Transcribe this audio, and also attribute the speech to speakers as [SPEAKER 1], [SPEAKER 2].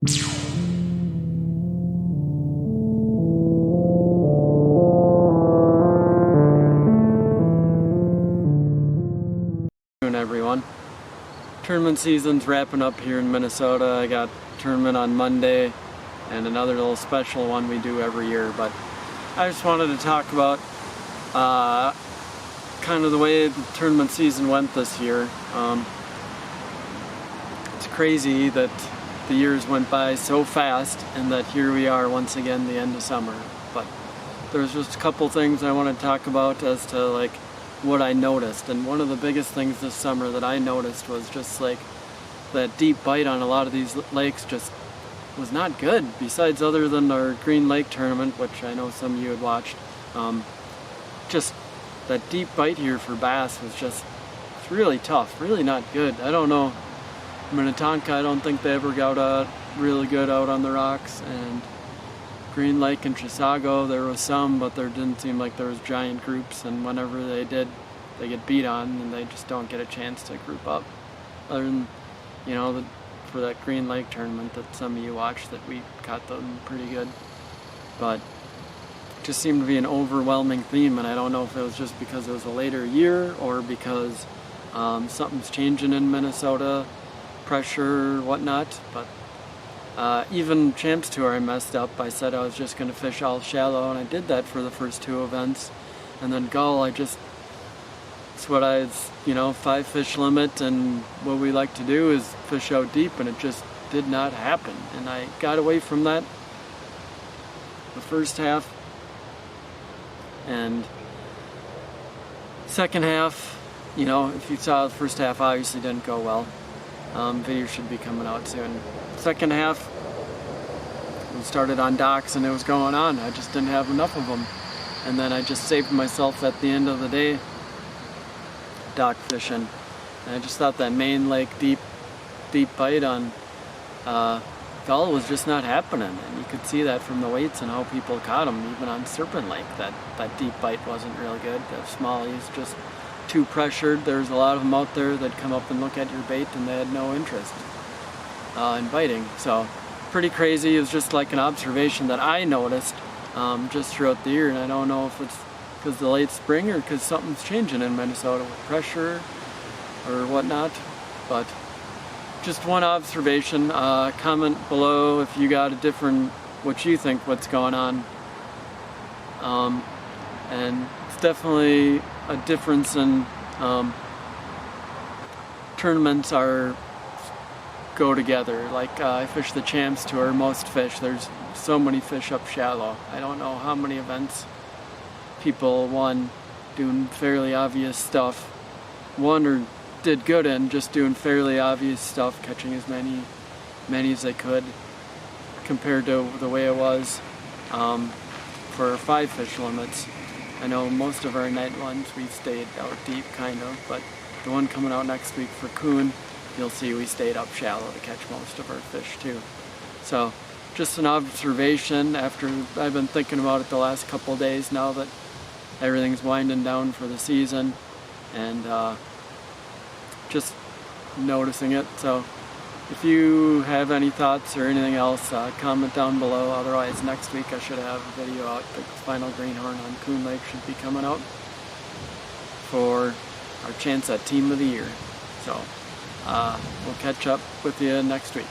[SPEAKER 1] Everyone. Tournament season's wrapping up here in Minnesota. I got a tournament on Monday and another little special one we do every year, but I just wanted to talk about kind of the way the tournament season went this year. It's crazy that the years went by so fast and that here we are once again the end of summer. But there's just a couple things I want to talk about as to like what I noticed, and one of the biggest things this summer that I noticed was just like that deep bite on a lot of these lakes just was not good, besides other than our Green Lake tournament, which I know some of you had watched. Just that deep bite here for bass was just, it's really tough, really not good. I don't know, Minnetonka, I don't think they ever got really good out on the rocks, and Green Lake and Chisago, there was some, but there didn't seem like there was giant groups, and whenever they did, they get beat on and they just don't get a chance to group up. Other than, you know, for that Green Lake tournament that some of you watched, that we caught them pretty good. But it just seemed to be an overwhelming theme, and I don't know if it was just because it was a later year or because something's changing in Minnesota, pressure, whatnot, but even Champs Tour I messed up. I said I was just going to fish all shallow, and I did that for the first two events. And then Gull, it's what 5 fish limit, and what we like to do is fish out deep, and it just did not happen. And I got away from that the first half, and second half, if you saw the first half, obviously didn't go well. Video should be coming out soon. Second half, we started on docks and it was going on. I just didn't have enough of them. And then I just saved myself at the end of the day dock fishing. And I just thought that main lake deep bite on Gull was just not happening. And you could see that from the weights and how people caught them. Even on Serpent Lake, that deep bite wasn't real good. The smallies just too pressured. There's a lot of them out there that come up and look at your bait and they had no interest in biting. So pretty crazy. It was just like an observation that I noticed just throughout the year, and I don't know if it's because the late spring or because something's changing in Minnesota with pressure or whatnot. But just one observation. Comment below if you got what you think what's going on. And it's definitely a difference in tournaments go together. Like I fish the Champs Tour, most fish, there's so many fish up shallow. I don't know how many events people won doing fairly obvious stuff, won or did good in just doing fairly obvious stuff, catching as many as they could compared to the way it was for 5 fish limits. I know most of our night ones we stayed out deep kind of, but the one coming out next week for Coon, you'll see we stayed up shallow to catch most of our fish too. So just an observation after I've been thinking about it the last couple of days now that everything's winding down for the season, and just noticing it. So if you have any thoughts or anything else, comment down below. Otherwise, next week I should have a video out. The final greenhorn on Coon Lake should be coming out for our chance at Team of the Year. So we'll catch up with you next week.